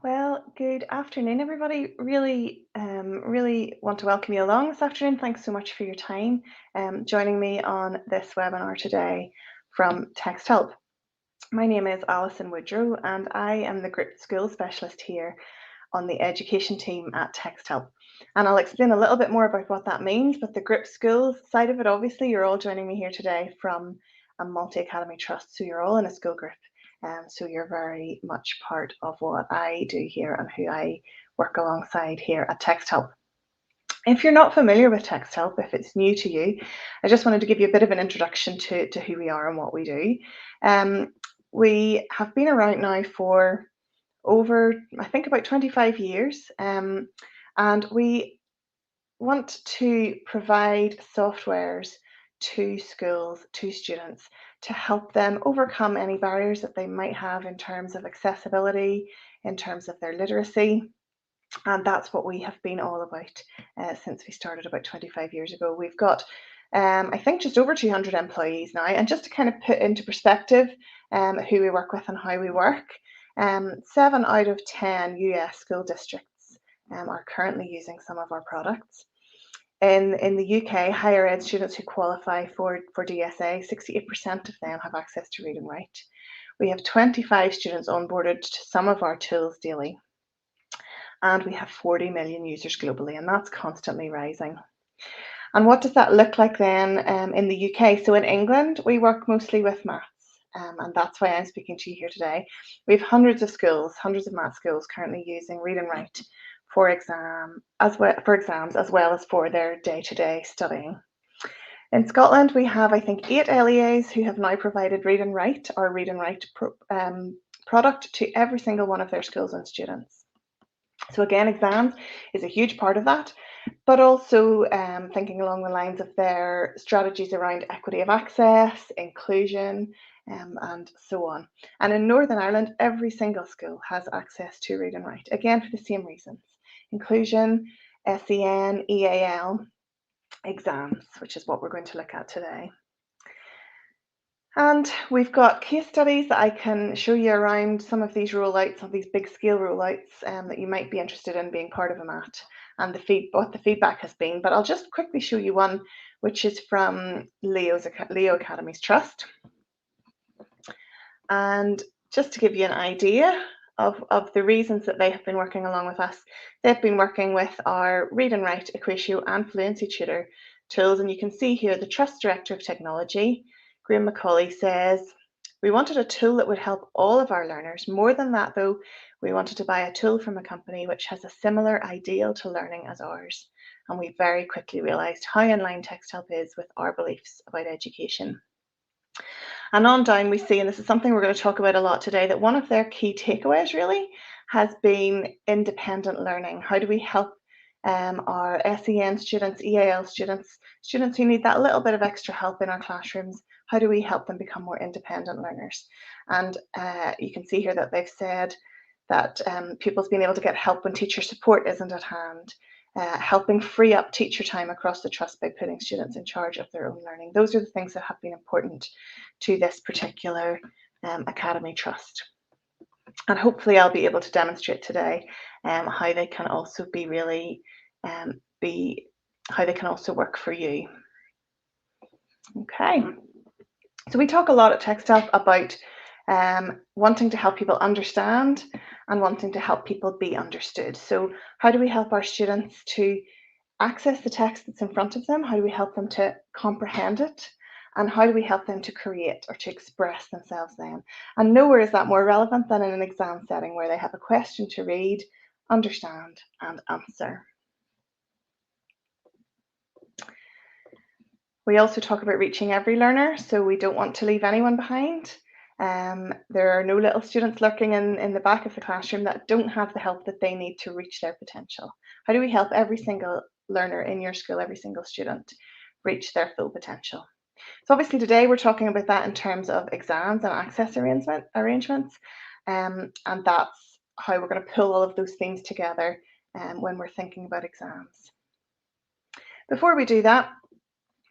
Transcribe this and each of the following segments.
Well, good afternoon, everybody. Really want to welcome you along this afternoon. Thanks so much for your time joining me on this webinar today from Text Help. My name is Alison Woodrow, and I am the Group School Specialist here on the education team at Text Help. And I'll explain a little bit more about what that means, but the group schools side of it, obviously, you're all joining me here today from a multi-academy trust, so you're all in a school group. So you're very much part of what I do here and who I work alongside here at Text Help. If you're not familiar with Text Help, if it's new to you, I just wanted to give you a bit of an introduction to who we are and what we do. We have been around now for over, I think, about 25 years, and we want to provide softwares to schools, to students, to help them overcome any barriers that they might have in terms of accessibility, in terms of their literacy. And that's what we have been all about since we started about 25 years ago. We've got, I think, just over 200 employees now. And just to kind of put into perspective who we work with and how we work, 7 out of 10 US school districts are currently using some of our products. In the UK, higher ed students who qualify for DSA, 68% of them have access to Read and Write. We have 25 students onboarded to some of our tools daily, and we have 40 million users globally, and that's constantly rising. And what does that look like then in the UK? So in England, we work mostly with maths, and that's why I'm speaking to you here today. We have hundreds of schools, hundreds of maths schools currently using Read and Write for exams as well as for their day-to-day studying. In Scotland, we have, I think, 8 LEAs who have now provided Read and Write, our Read and Write product, to every single one of their schools and students. So again, exams is a huge part of that, but also thinking along the lines of their strategies around equity of access, inclusion, and so on. And in Northern Ireland, every single school has access to Read and Write, again, for the same reasons: inclusion, SEN, EAL, exams, which is what we're going to look at today. And we've got case studies that I can show you around some of these rollouts, of these big scale rollouts that you might be interested in being part of a MAT, and what the feedback has been. But I'll just quickly show you one which is from Leo Academies Trust. And just to give you an idea of the reasons that they have been working along with us, they've been working with our Read and Write, Equatio and Fluency Tutor tools. And you can see here the Trust Director of Technology, Graham Macaulay, says, "We wanted a tool that would help all of our learners. More than that, though, we wanted to buy a tool from a company which has a similar ideal to learning as ours. And we very quickly realised how in line Text Help is with our beliefs about education." And on down we see, and this is something we're going to talk about a lot today, that one of their key takeaways really has been independent learning. How do we help our SEN students, EAL students, students who need that little bit of extra help in our classrooms? How do we help them become more independent learners? And you can see here that they've said that pupils being able to get help when teacher support isn't at hand, helping free up teacher time across the trust by putting students in charge of their own learning. Those are the things that have been important to this particular Academy Trust. And hopefully I'll be able to demonstrate today how they can also be really, how they can also work for you. Okay, so we talk a lot at Text Help about wanting to help people understand and wanting to help people be understood. So how do we help our students to access the text that's in front of them? How do we help them to comprehend it? And how do we help them to create or to express themselves then? And nowhere is that more relevant than in an exam setting where they have a question to read, understand, and answer. We also talk about reaching every learner, so we don't want to leave anyone behind. There are no little students lurking in the back of the classroom that don't have the help that they need to reach their potential. How do we help every single learner in your school, every single student, reach their full potential? So obviously today we're talking about that in terms of exams and access arrangements, and that's how we're going to pull all of those things together when we're thinking about exams. Before we do that,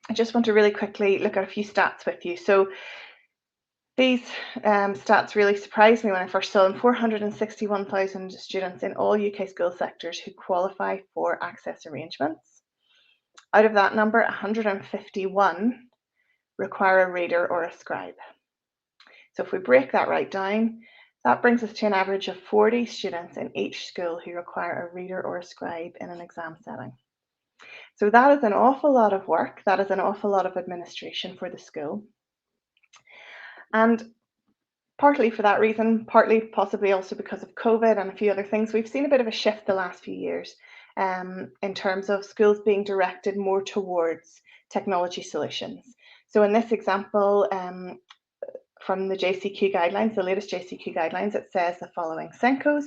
I just want to really quickly look at a few stats with you. So These stats really surprised me when I first saw them. 461,000 students in all UK school sectors who qualify for access arrangements. Out of that number, 151 require a reader or a scribe. So if we break that right down, that brings us to an average of 40 students in each school who require a reader or a scribe in an exam setting. So that is an awful lot of work. That is an awful lot of administration for the school. And partly for that reason, partly possibly also because of COVID and a few other things, we've seen a bit of a shift the last few years in terms of schools being directed more towards technology solutions. So in this example, from the JCQ guidelines, the latest JCQ guidelines, it says the following: SENCOs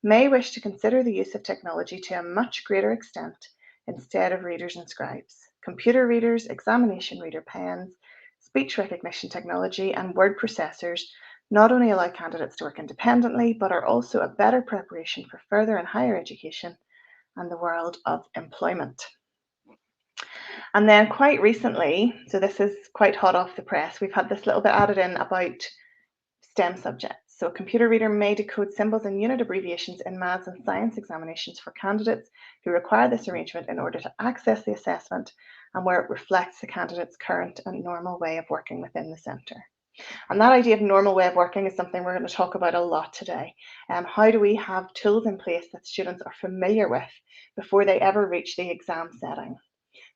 may wish to consider the use of technology to a much greater extent instead of readers and scribes. Computer readers, examination reader pens, speech recognition technology, and word processors not only allow candidates to work independently, but are also a better preparation for further and higher education and the world of employment. And then quite recently, so this is quite hot off the press, we've had this little bit added in about STEM subjects. So a computer reader may decode symbols and unit abbreviations in maths and science examinations for candidates who require this arrangement in order to access the assessment and where it reflects the candidate's current and normal way of working within the centre. And that idea of normal way of working is something we're going to talk about a lot today. How do we have tools in place that students are familiar with before they ever reach the exam setting,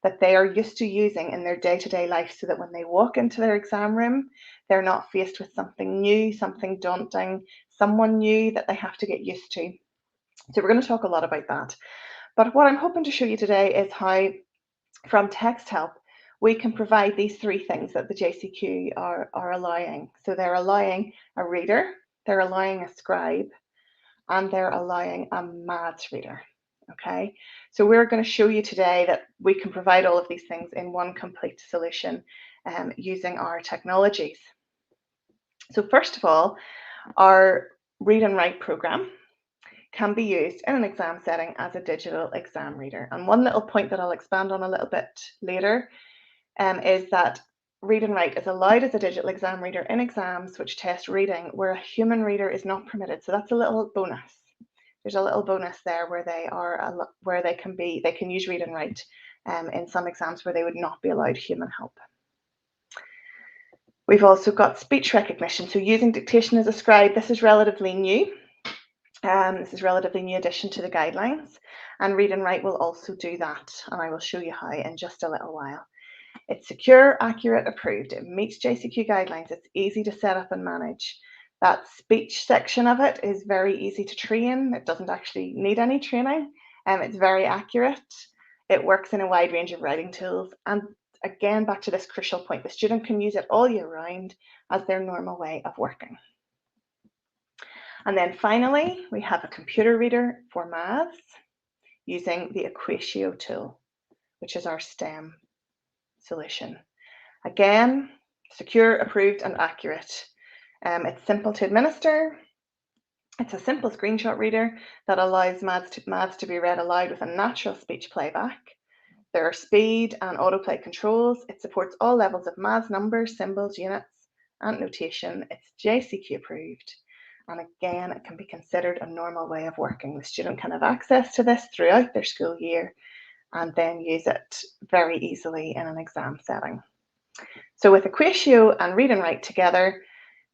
that they are used to using in their day-to-day life, so that when they walk into their exam room, they're not faced with something new, something daunting, someone new that they have to get used to. So we're going to talk a lot about that. But what I'm hoping to show you today is how, from text help, we can provide these three things that the JCQ are allowing. So they're allowing a reader, they're allowing a scribe, and they're allowing a maths reader. Okay, so we're going to show you today that we can provide all of these things in one complete solution using our technologies. So first of all, our Read and Write program can be used in an exam setting as a digital exam reader. And one little point that I'll expand on a little bit later is that Read and Write is allowed as a digital exam reader in exams which test reading where a human reader is not permitted. So that's a little bonus. There's a little bonus there where they can use Read and Write in some exams where they would not be allowed human help. We've also got speech recognition, so using dictation as a scribe. This is relatively new. This is a relatively new addition to the guidelines, and Read and Write will also do that, and I will show you how in just a little while. It's secure, accurate, approved. It meets JCQ guidelines. It's easy to set up and manage. That speech section of it is very easy to train. It doesn't actually need any training. It's very accurate. It works in a wide range of writing tools. And again, back to this crucial point, the student can use it all year round as their normal way of working. And then finally, we have a computer reader for maths using the Equatio tool, which is our STEM solution. Again, secure, approved, and accurate. It's simple to administer. It's a simple screenshot reader that allows maths to be read aloud with a natural speech playback. There are speed and autoplay controls. It supports all levels of maths, numbers, symbols, units, and notation. It's JCQ approved. And again, it can be considered a normal way of working. The student can have access to this throughout their school year and then use it very easily in an exam setting. So with Equatio and Read and Write together,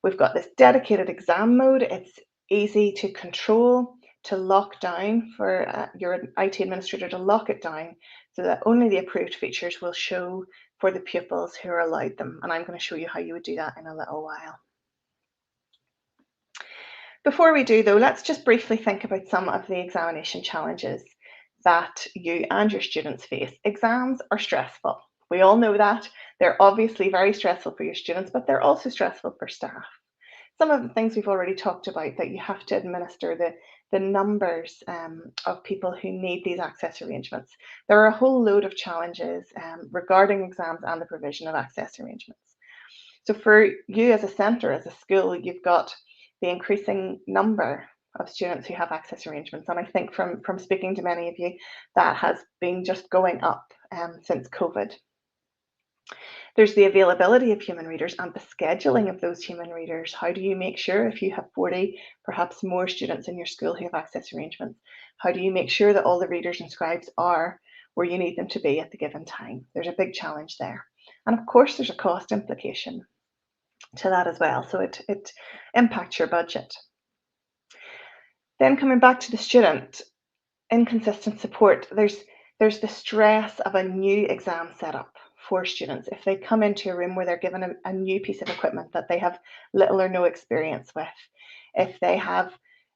we've got this dedicated exam mode. It's easy to control, to lock down, for your IT administrator to lock it down so that only the approved features will show for the pupils who are allowed them. And I'm going to show you how you would do that in a little while. Before we do though, let's just briefly think about some of the examination challenges that you and your students face. Exams are stressful. We all know that. They're obviously very stressful for your students, but they're also stressful for staff. Some of the things we've already talked about, that you have to administer the numbers of people who need these access arrangements. There are a whole load of challenges regarding exams and the provision of access arrangements. So for you as a centre, as a school, you've got the increasing number of students who have access arrangements. And I think from speaking to many of you, that has been just going up since COVID. There's the availability of human readers and the scheduling of those human readers. How do you make sure if you have 40, perhaps more students in your school who have access arrangements, how do you make sure that all the readers and scribes are where you need them to be at the given time? There's a big challenge there. And of course, there's a cost implication to that as well. So it impacts your budget. Then coming back to the student, inconsistent support, there's the stress of a new exam setup for students. If they come into a room where they're given a new piece of equipment that they have little or no experience with, if they have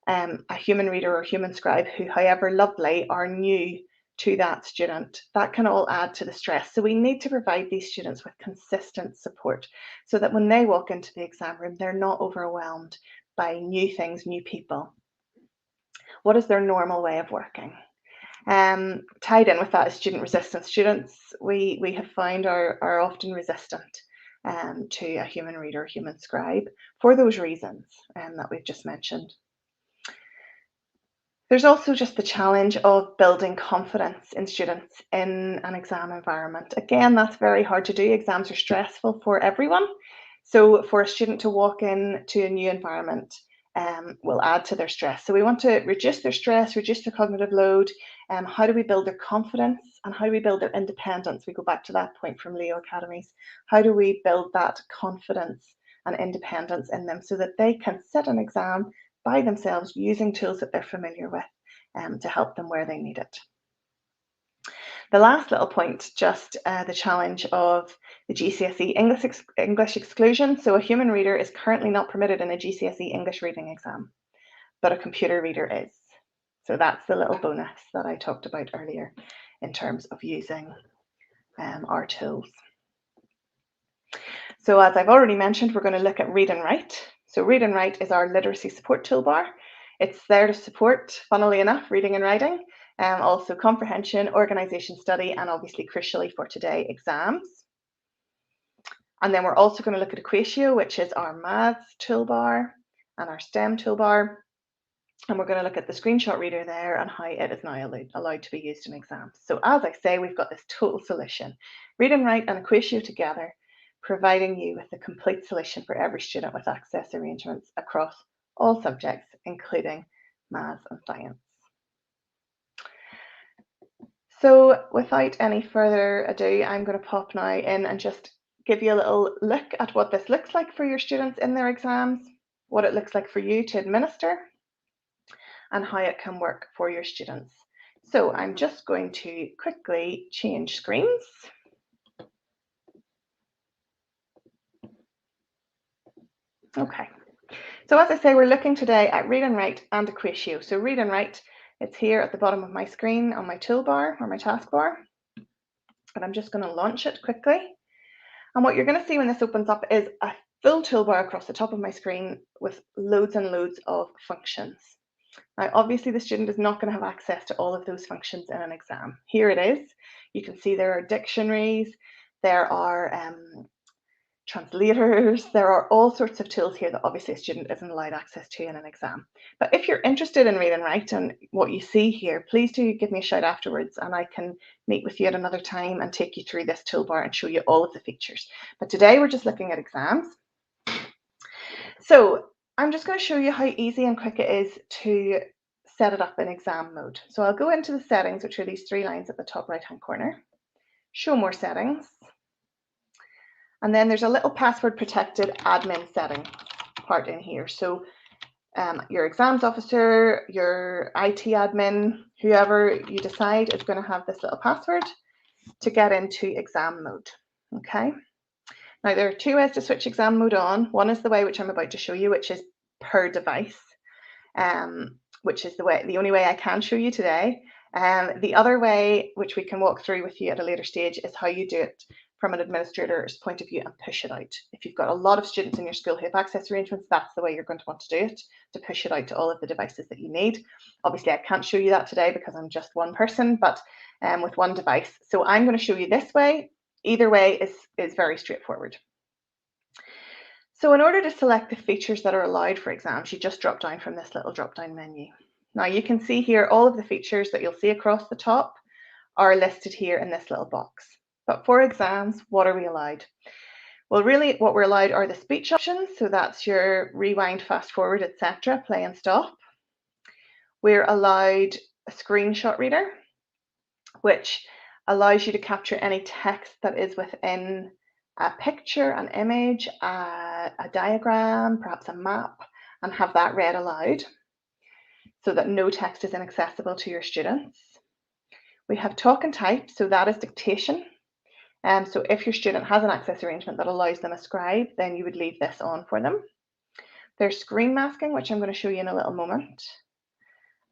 a human reader or human scribe who, however lovely, are new to that student, that can all add to the stress. So we need to provide these students with consistent support so that when they walk into the exam room, they're not overwhelmed by new things, new people. What is their normal way of working? Tied in with that is student resistance. Students, we have found, are often resistant to a human reader, human scribe, for those reasons that we've just mentioned. There's also just the challenge of building confidence in students in an exam environment. Again, that's very hard to do. Exams are stressful for everyone. So for a student to walk into a new environment will add to their stress. So we want to reduce their stress, reduce their cognitive load. How do we build their confidence and how do we build their independence? We go back to that point from Leo Academies. How do we build that confidence and independence in them so that they can sit an exam by themselves using tools that they're familiar with to help them where they need it. The last little point, just the challenge of the GCSE English exclusion. So a human reader is currently not permitted in a GCSE English reading exam, but a computer reader is. So that's the little bonus that I talked about earlier in terms of using our tools. So as I've already mentioned, we're going to look at Read and Write. So Read and Write is our literacy support toolbar. It's there to support, funnily enough, reading and writing, also comprehension, organisation, study, and obviously crucially for today, exams. And then we're also going to look at Equatio, which is our maths toolbar and our STEM toolbar. And we're going to look at the screenshot reader there and how it is now allowed to be used in exams. So as I say, we've got this total solution. Read and Write and Equatio together, providing you with a complete solution for every student with access arrangements across all subjects, including maths and science. So without any further ado, I'm going to pop now in and just give you a little look at what this looks like for your students in their exams, what it looks like for you to administer, and how it can work for your students. So I'm just going to quickly change screens. Okay, so as I say, we're looking today at Read and Write and Equatio. So Read and Write, it's here at the bottom of my screen on my toolbar or my taskbar. And I'm just going to launch it quickly. And what you're going to see when this opens up is a full toolbar across the top of my screen with loads and loads of functions. Now, obviously, the student is not going to have access to all of those functions in an exam. Here it is. You can see there are dictionaries, there are translators, there are all sorts of tools here that obviously a student isn't allowed access to in an exam. But if you're interested in Read and Write and what you see here, please do give me a shout afterwards and I can meet with you at another time and take you through this toolbar and show you all of the features. But today we're just looking at exams. So I'm just going to show you how easy and quick it is to set it up in exam mode. So I'll go into the settings, which are these three lines at the top right-hand corner, show more settings, and then there's a little password protected admin setting part in here. So your exams officer, your IT admin, whoever you decide is going to have this little password to get into exam mode. Okay. Now there are two ways to switch exam mode on. One is the way which I'm about to show you, which is per device, which is the only way I can show you today. The other way, which we can walk through with you at a later stage, is how you do it from an administrator's point of view and push it out. If you've got a lot of students in your school who have access arrangements, that's the way you're going to want to do it, to push it out to all of the devices that you need. Obviously, I can't show you that today because I'm just one person, but with one device. So I'm going to show you this way. Either way is very straightforward. So in order to select the features that are allowed for exams, you just drop down from this little drop-down menu. Now you can see here all of the features that you'll see across the top are listed here in this little box. But for exams, what are we allowed? Well, really what we're allowed are the speech options. So that's your rewind, fast forward, etc., play and stop. We're allowed a screenshot reader, which allows you to capture any text that is within a picture, an image, a diagram, perhaps a map, and have that read aloud so that no text is inaccessible to your students. We have talk and type, so that is dictation. So if your student has an access arrangement that allows them a scribe, then you would leave this on for them. There's screen masking, which I'm going to show you in a little moment.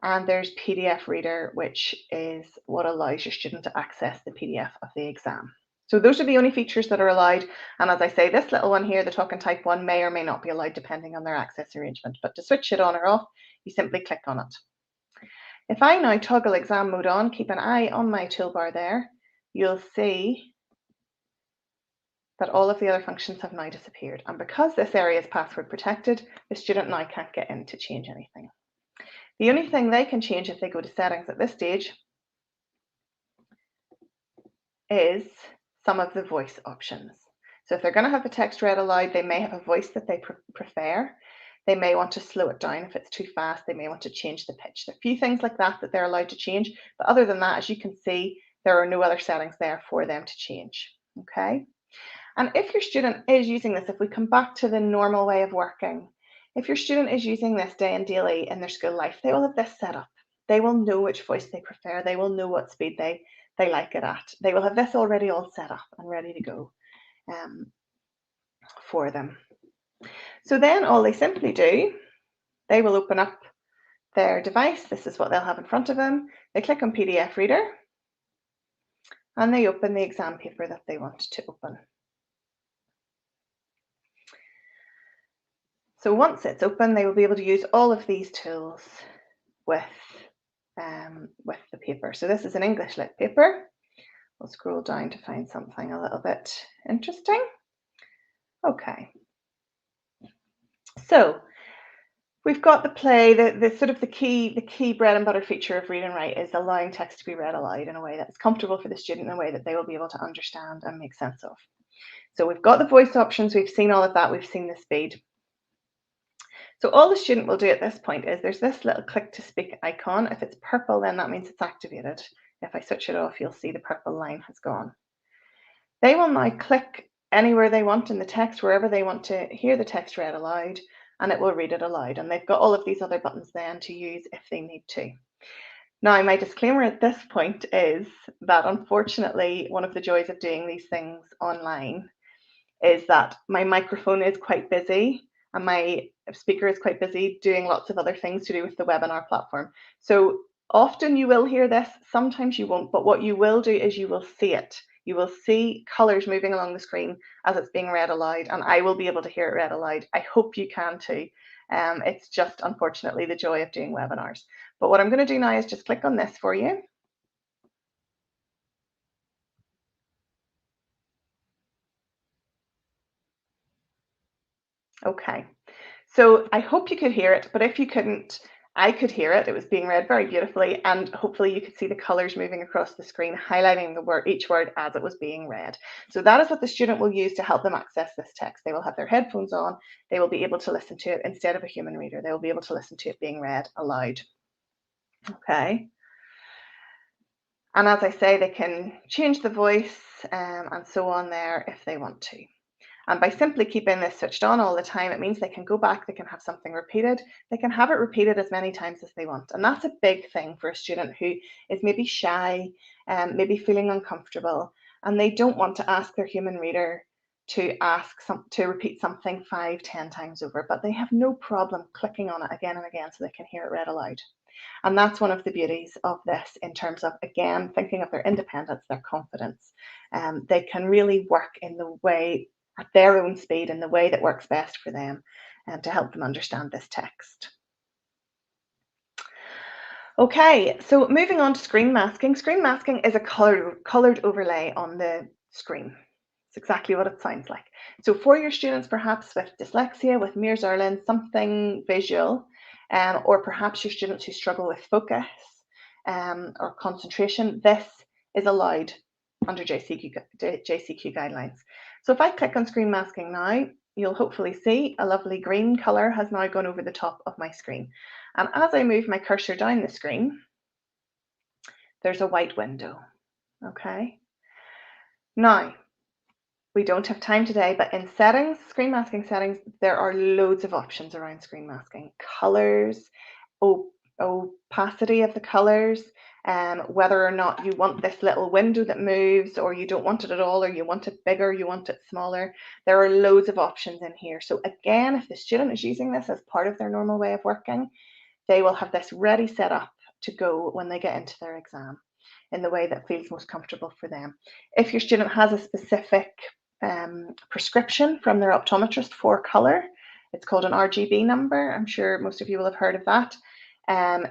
And there's PDF reader, which is what allows your student to access the PDF of the exam. So those are the only features that are allowed. And as I say, this little one here, the talk and type one, may or may not be allowed depending on their access arrangement. But to switch it on or off, you simply click on it. If I now toggle exam mode on, keep an eye on my toolbar there, you'll see that all of the other functions have now disappeared. And because this area is password protected, the student now can't get in to change anything. The only thing they can change if they go to settings at this stage is some of the voice options. So if they're going to have the text read aloud, they may have a voice that they prefer. They may want to slow it down if it's too fast. They may want to change the pitch. There are a few things like that that they're allowed to change. But other than that, as you can see, there are no other settings there for them to change. Okay. And if your student is using this, if we come back to the normal way of working, if your student is using this day and daily in their school life, they will have this set up. They will know which voice they prefer. They will know what speed they like it at. They will have this already all set up and ready to go for them. So then all they simply do, they will open up their device. This is what they'll have in front of them. They click on PDF reader and they open the exam paper that they want to open. So once it's open, they will be able to use all of these tools with the paper. So this is an English Lit paper. We'll scroll down to find something a little bit interesting. Okay. So we've got the play, the key bread and butter feature of Read and Write is allowing text to be read aloud in a way that's comfortable for the student, in a way that they will be able to understand and make sense of. So we've got the voice options, we've seen all of that, we've seen the speed. So all the student will do at this point is there's this little click to speak icon. If it's purple, then that means it's activated. If I switch it off, you'll see the purple line has gone. They will now click anywhere they want in the text, wherever they want to hear the text read aloud, and it will read it aloud. And they've got all of these other buttons then to use if they need to. Now, my disclaimer at this point is that unfortunately, one of the joys of doing these things online is that my microphone is quite busy and my speaker is quite busy doing lots of other things to do with the webinar platform. So often you will hear this, sometimes you won't, but what you will do is you will see it. You will see colours moving along the screen as it's being read aloud, and I will be able to hear it read aloud. I hope you can too. It's just unfortunately the joy of doing webinars. But what I'm going to do now is just click on this for you. Okay, so I hope you could hear it, but if you couldn't, I could hear it. It was being read very beautifully, and hopefully you could see the colours moving across the screen, highlighting the word, each word as it was being read. So that is what the student will use to help them access this text. They will have their headphones on. They will be able to listen to it instead of a human reader. They will be able to listen to it being read aloud. Okay. And as I say, they can change the voice and so on there if they want to. And by simply keeping this switched on all the time, it means they can go back, they can have something repeated, they can have it repeated as many times as they want. And that's a big thing for a student who is maybe shy, maybe feeling uncomfortable, and they don't want to ask their human reader to repeat something 5-10 times over, but they have no problem clicking on it again and again so they can hear it read aloud. And that's one of the beauties of this in terms of, again, thinking of their independence, their confidence. They can really work in the way, at their own speed, in the way that works best for them, and to help them understand this text. Okay, so moving on to screen masking. Screen masking is a colored overlay on the screen. It's exactly what it sounds like. So for your students, perhaps with dyslexia, with Mears-Irlen, something visual, or perhaps your students who struggle with focus or concentration, this is allowed under JCQ guidelines. So if I click on screen masking now, you'll hopefully see a lovely green color has now gone over the top of my screen. And as I move my cursor down the screen, there's a white window. Okay. Now, we don't have time today, but in settings, screen masking settings, there are loads of options around screen masking. Colors, opacity of the colors, whether or not you want this little window that moves, or you don't want it at all, or you want it bigger, you want it smaller. There are loads of options in here. So again, if the student is using this as part of their normal way of working, they will have this ready set up to go when they get into their exam in the way that feels most comfortable for them. If your student has a specific prescription from their optometrist for color, it's called an RGB number. I'm sure most of you will have heard of that.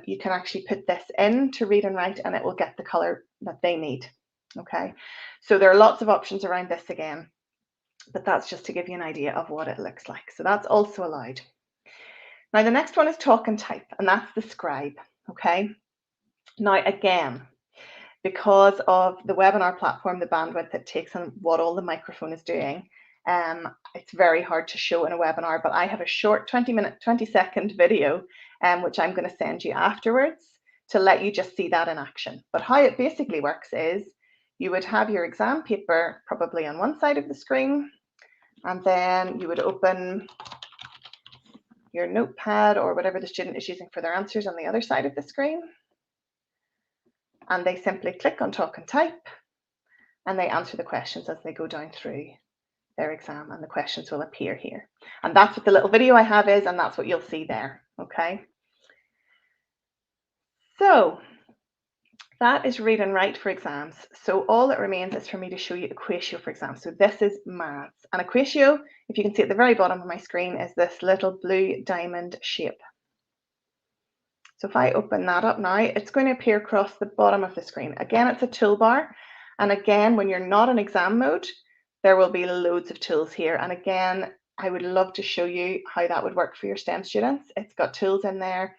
You can actually put this in to Read and Write and it will get the color that they need. Okay, so there are lots of options around this again, but that's just to give you an idea of what it looks like. So that's also allowed. Now the next one is talk and type, and that's the Scribe. Okay, now again, because of the webinar platform, the bandwidth it takes and what all the microphone is doing, it's very hard to show in a webinar, but I have a short 20-second video, which I'm going to send you afterwards to let you just see that in action. But how it basically works is you would have your exam paper probably on one side of the screen, and then you would open your notepad or whatever the student is using for their answers on the other side of the screen. And they simply click on talk and type and they answer the questions as they go down through their exam, and the questions will appear here. And that's what the little video I have is, and that's what you'll see there. Okay. So that is Read and Write for exams. So all that remains is for me to show you Equatio for exams. So this is maths. And Equatio, if you can see at the very bottom of my screen, is this little blue diamond shape. So if I open that up now, it's going to appear across the bottom of the screen. Again, it's a toolbar. And again, when you're not in exam mode, there will be loads of tools here. And again, I would love to show you how that would work for your STEM students. It's got tools in there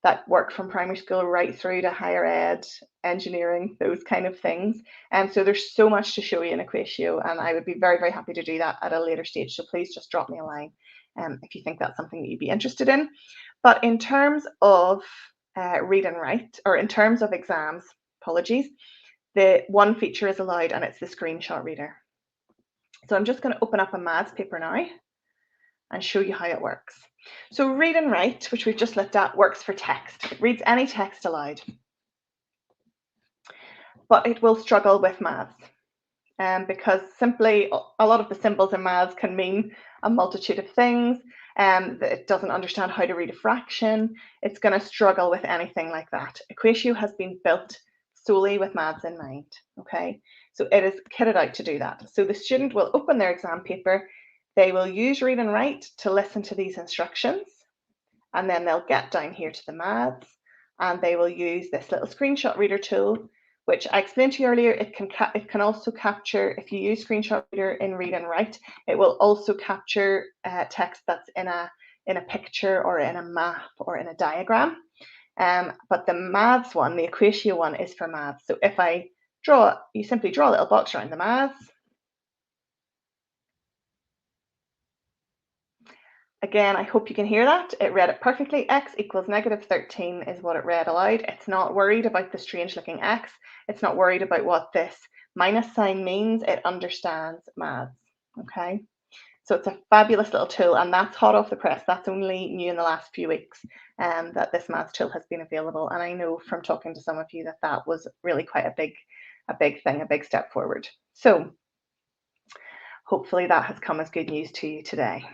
that work from primary school right through to higher ed, engineering, those kind of things. And so there's so much to show you in Equatio, and I would be very, very happy to do that at a later stage. So please just drop me a line if you think that's something that you'd be interested in. But in terms of Read and Write, or in terms of exams, apologies, the one feature is allowed, and it's the screenshot reader. So I'm just going to open up a maths paper now and show you how it works. So Read and Write, which we've just looked at, works for text. It reads any text aloud, but it will struggle with maths because simply a lot of the symbols in maths can mean a multitude of things. It doesn't understand how to read a fraction. It's going to struggle with anything like that. Equatio has been built solely with maths in mind. Okay, so it is kitted out to do that. So the student will open their exam paper. They will use Read and Write to listen to these instructions, and then they'll get down here to the maths, and they will use this little screenshot reader tool, which I explained to you earlier. It can also capture, if you use screenshot reader in Read and Write, it will also capture text that's in a picture or in a map or in a diagram. But the maths one, the Equatio one, is for maths. So if I draw, you simply draw a little box around the maths. Again, I hope you can hear that. It read it perfectly. X equals -13 is what it read aloud. It's not worried about the strange looking X. It's not worried about what this minus sign means. It understands maths. Okay. So it's a fabulous little tool, and that's hot off the press. That's only new in the last few weeks that this maths tool has been available. And I know from talking to some of you that that was really quite a big thing, a big step forward. So hopefully that has come as good news to you today.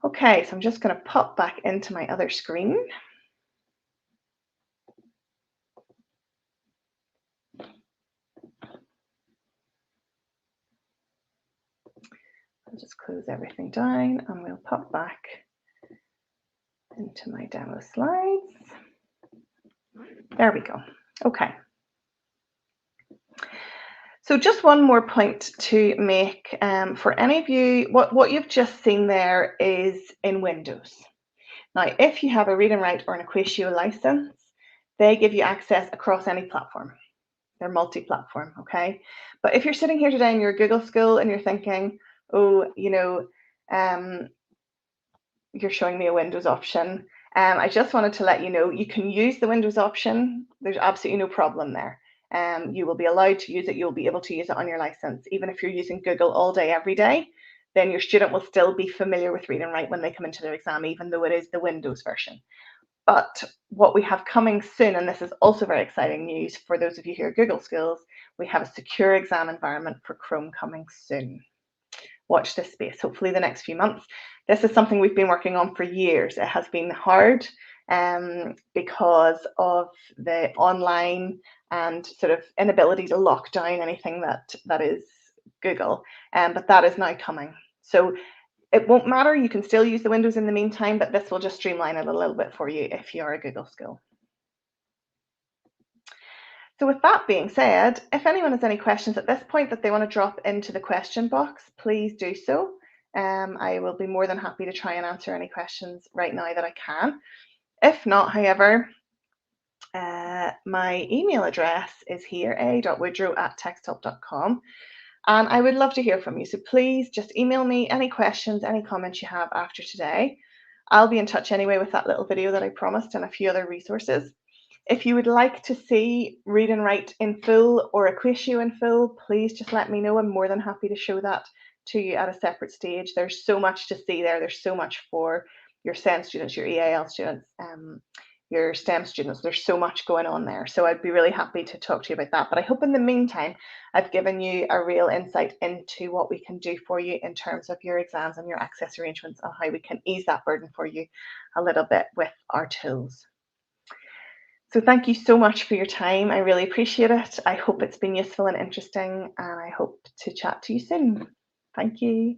Okay, so I'm just going to pop back into my other screen. I'll just close everything down and we'll pop back into my demo slides. There we go. Okay. So just one more point to make for any of you, what you've just seen there is in Windows. Now, if you have a Read and Write or an Equatio license, they give you access across any platform. They're multi-platform, okay? But if you're sitting here today and you're a Google school and you're thinking, oh, you're showing me a Windows option. I just wanted to let you know you can use the Windows option. There's absolutely no problem there. You will be allowed to use it. You'll be able to use it on your license. Even if you're using Google all day, every day, then your student will still be familiar with Read and Write when they come into their exam, even though it is the Windows version. But what we have coming soon, and this is also very exciting news for those of you who are Google schools, we have a secure exam environment for Chrome coming soon. Watch this space, hopefully the next few months. This is something we've been working on for years. It has been hard because of the online and sort of inability to lock down anything that is Google, but that is now coming. So it won't matter, you can still use the Windows in the meantime, but this will just streamline it a little bit for you if you are a Google school. So with that being said, if anyone has any questions at this point that they want to drop into the question box, please do so. I will be more than happy to try and answer any questions right now that I can. If not, however, my email address is here, a.woodrow@texthelp.com, and I would love to hear from you. So please just email me any questions, any comments you have after today. I'll be in touch anyway with that little video that I promised and a few other resources. If you would like to see Read and Write in full or Equatio in full, please just let me know. I'm more than happy to show that to you at a separate stage. There's so much to see there. There's so much for your SEN students, your EAL students, your STEM students. There's so much going on there. So I'd be really happy to talk to you about that. But I hope in the meantime, I've given you a real insight into what we can do for you in terms of your exams and your access arrangements and how we can ease that burden for you a little bit with our tools. So thank you so much for your time. I really appreciate it. I hope it's been useful and interesting, and I hope to chat to you soon. Thank you.